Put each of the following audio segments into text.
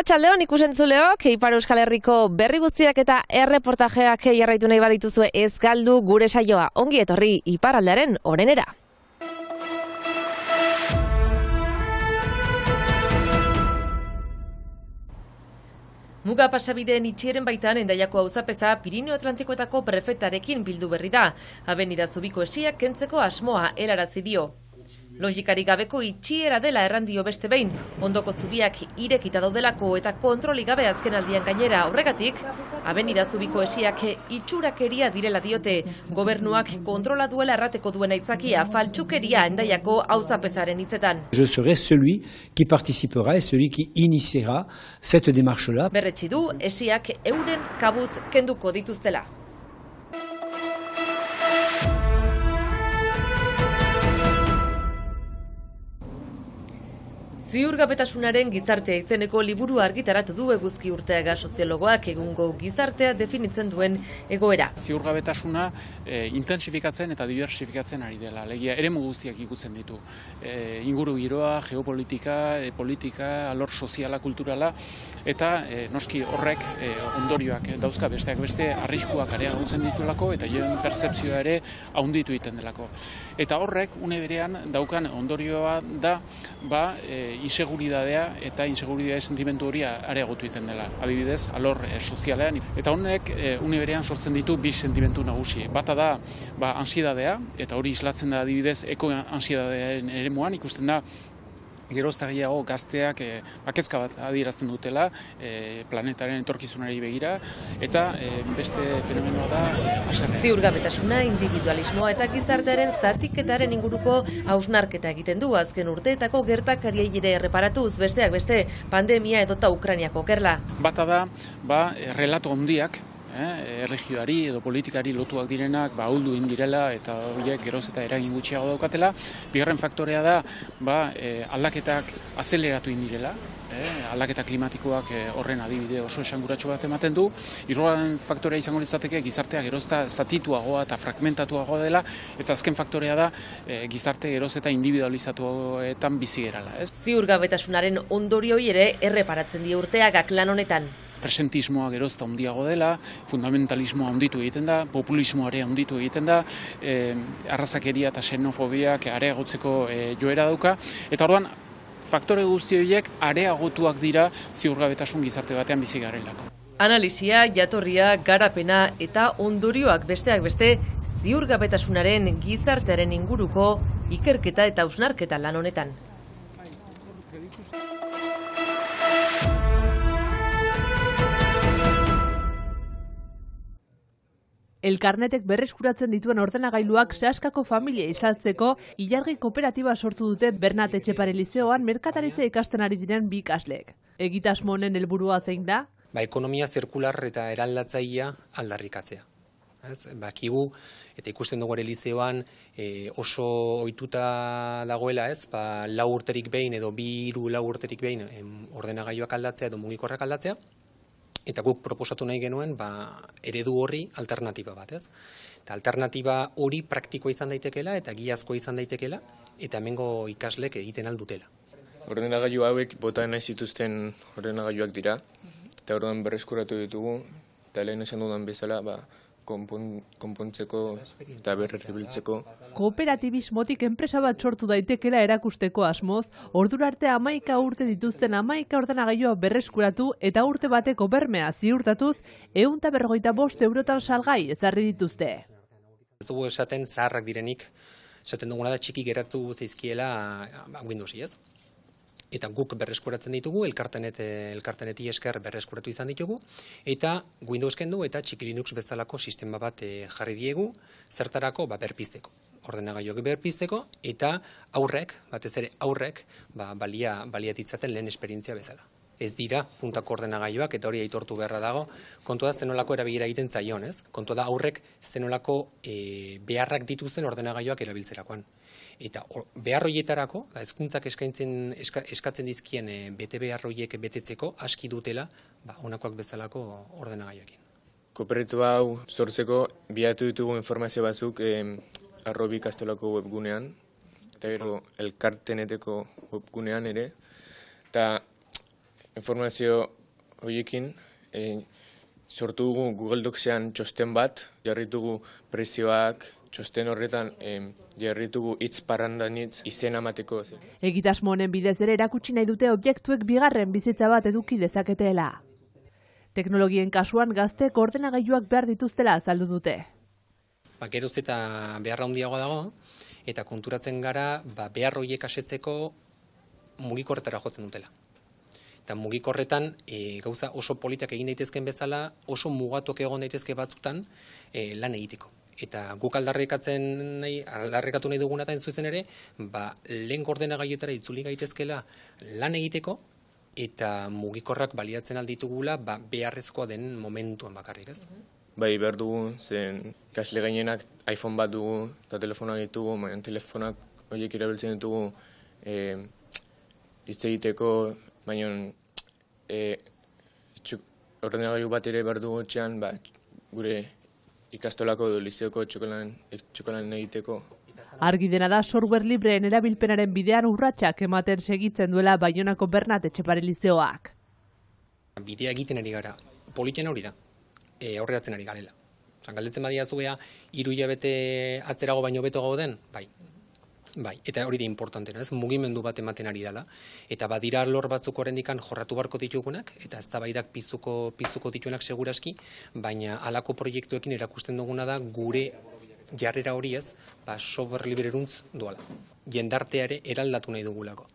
Arratsaldeon ikusentzuleok, Ipar Euskal Herriko berri guztiak eta erreportajeak jarraitu nahi badituzue ez galdu gure saioa. Ongi etorri iparraldearen orenera. Muga pasabideen itxieren baitan Hendaiako auzapeza Pirinio Atlantikoetako prefetarekin bildu berri da. Abenida Zubiko esiak kentzeko asmoa helarazi dio. Logikarik gabeko itxiera dela errandio beste behin, ondoko zubiak irekita daudelako eta kontrolik gabe azken aldian gainera horregatik, Abenida Zubiko esiak itxurakeria direla diote, gobernuak kontrola duela errateko duen aitzakia faltsukeria Hendaiako auzapezaren hitzetan. Je serai celui qui participera et celui qui initiera cette démarche-là. Berretsi du esiak euren kabuz kenduko dituztela. Ziurgabetasunaren gizartea izeneko liburu argitaratu du Eguzki Urteaga soziologoak egungo gizartea definitzen duen egoera. Ziurgabetasuna intentsifikatzen eta diversifikatzen ari dela. Alegia eremu guztiak ikutzen ditu. Inguru giroa, geopolitika, politika, alor soziala, kulturala eta noski horrek ondorioak dauzka besteak beste arriskuak areagotzen dituelako eta joen pertzepzioa ere handitu egiten delako. Eta horrek une berean daukan ondorioa da inseguridadea eta inseguridade sentimentu hori areagotu egiten dela. Adibidez, alor sozialean. Eta honek une berean sortzen ditu bi sentimentu nagusi. Bata da ansiedadea, eta hori islatzen da adibidez eko-ansiedadeen eremuan, ikusten da gerozta gehiago gazteak kezka bat adierazten dutela planetaren etorkizunari begira, eta beste fenomenoa da haserrea. Ziurgabetasuna, individualismoa eta gizartearen zatiketaren inguruko hausnarketa egiten du azken urteetako gertakariei ere erreparatuz, besteak beste pandemia edota Ukrainiako gerla. Bata da, relato handiak, erregioari edo politikari lotuak direnak ahuldu egin direla eta horiek geroz eta eragin gutxiago daukatela. Bigarren faktorea da aldaketak azeleratu egin direla, aldaketa klimatikoak horren adibide oso esanguratsu bat ematen du. Hirugarren faktorea izango litzateke gizartea geroz eta zatituagoa eta fragmentatuagoa dela, eta azken faktorea da gizarte geroz eta individualizatuetan bizi gerala. Ziurgabetasunaren ondorioi ere erreparatzen die Urteagak lan honetan. Presentismoa geroz eta handiago dela, fundamentalismoa handitu egiten da, populismoa ere handitu egiten da, arrazakeria eta xenofobiak areagotzeko joera dauka, eta orduan faktore guzti horiek areagotuak dira ziurgabetasun gizarte batean bizi garelako. Analisia, jatorria, garapena eta ondorioak besteak beste ziurgabetasunaren gizartearen inguruko ikerketa eta hausnarketa lan honetan. Elkarnetek berreskuratzen dituen ordenagailuak sehaskako familia isaltzeko ilargi kooperatiba sortu dute Bernat Etxepare Lizeoan merkataritza ikasten ari diren bi ikasleek. Egitasmo honen helburua zein da? Ekonomia zirkular eta eraldatzailea aldarrikatzea. Bakigu eta ikusten dugu ere lizeoan oso ohituta dagoela, 4 urterik behin edo 3-4 urterik behin ordenagailuak aldatzea edo mugikorrak aldatzea. Eta guk proposatu nahi genuen eredu horri alternatiba bat, Eta alternatiba hori praktikoa izan daitekela eta giazkoa izan daitekela eta hemengo ikaslek egiten aldutela. Ordenagailu hauek bota nahi zituzten ordenagailuak dira, eta orduan berreskuratu ditugu, eta lehen esan dudan bezala konpontzeko eta berrerabiltzeko. Kooperatibismotik enpresa bat sortu daitekela erakusteko asmoz, ordura arte 11 urte dituzten 11 ordenagailua berreskuratu eta urte bateko bermea ziurtatuz 155 eurotan salgai ezarri dituzte. Ez dugu esaten zaharrak direnik, esaten duguna da txiki geratu zaizkiela Windowsi, Eta guk berreskuratzen ditugu, elkarteneti esker berreskuratu izan ditugu, eta Windows kendu eta txiki Linux bezalako sistema bat jarri diegu, zertarako berpizteko. Ordenagailuak berpizteko, eta batez ere aurrek, balia ditzaten lehen esperientzia bezala. Ez dira puntako ordenagailuak, eta hori aitortu beharra dago, kontua da zenolako erabilera egiten zaion, Kontua da aurrek zenolako beharrak dituzten ordenagailuak erabiltzerakoan. Eta behar horietarako, hezkuntzak eskatzen dizkien bete behar horiek betetzeko aski dutela honakoak bezalako ordenagailuekin. Kooperatiba hau sortzeko bilatu ditugu informazio batzuk Arrobi Ikastolako webgunean, eta gero elkarteneteko webgunean ere, eta informazio horiekin sortu dugu Google Docsean txosten bat, jarritugu prezioak, txosten horretan jarritugu hitz parrandanitz izen amateko. Egitasmo honen bidez ere erakutsi nahi dute objektuek bigarren bizitza bat eduki dezaketeela. Teknologien kasuan gazteek ordenagailuak behar dituztela azaldu dute. Geroz eta beharra handiagoa dago, eta konturatzen gara behar horiek asetzeko mugikorretara jotzen dutela. Eta mugikorretan gauza oso politak egin daitezken bezala, oso mugatuak egon daitezke batzutan lan egiteko. Eta guk aldarrikatu nahi duguna da zuzen ere, lehen ordenagailuetara itzuli gaitezkela lan egiteko, eta mugikorrak baliatzen alditugula beharrezkoa den momentuan bakarrik, ez? Bai, behar dugu, zen kasle gainenak iPhone bat dugu, eta telefonak ditugu, telefonak horiek irabiltzen ditugu hitz egiteko, baina ordenagailu bat ere behar dugu etxean, gure ikastolako edo lizeoko txokolan egiteko. Argi dena da software libreen erabilpenaren bidean urratsak ematen segitzen duela Baionako Bernat Etxepare lizeoak. Bidea egiten ari gara, politen hori da, aurreratzen ari garela. Galdetzen badia zubea, 3 hilabete atzerago baino beto gauden, bai, eta hori da importantena, ez mugimendu bat ematen ari dela, eta badira lor batzuk oraindikan jorratu barko ditugunak, eta eztabaidak piztuko dituenak seguraski, baina halako proiektuekin erakusten duguna da gure jarrera hori ez, software libreruntz doala. Jendartea ere eraldatu nahi dugulako.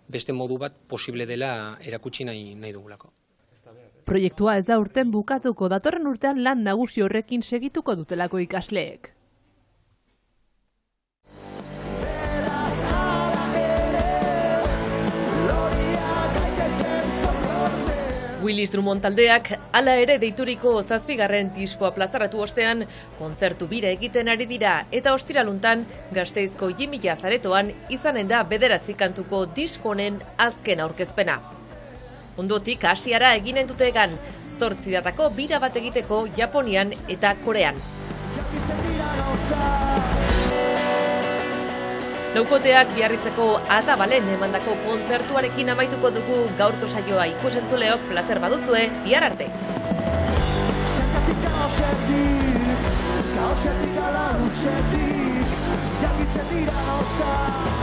Beste modu bat posible dela erakutsi nahi dugulako. Proiektua ez da urten bukatuko, datorren urtean lan nagusi horrekin segituko dutelako ikasleek. Willis Drummond taldeak hala ere deituriko 7. diskoa plazaratu ostean kontzertu bira egiten ari dira eta ostiraluntan Gasteizko Jimila zaretoan izanen da 9 kantuko disko honen azken aurkezpena. Ondotik Asiara eginen dute egan 8 datako bira bat egiteko Japonian eta Korean. Laukoteak Biarritzeko Atabalen emandako kontzertuarekin amaituko dugu gaurko saioa. Ikusentzuleok plazer baduzue, bihar arte. Kaosetik ala hutsetik, jakitzen dira gauza.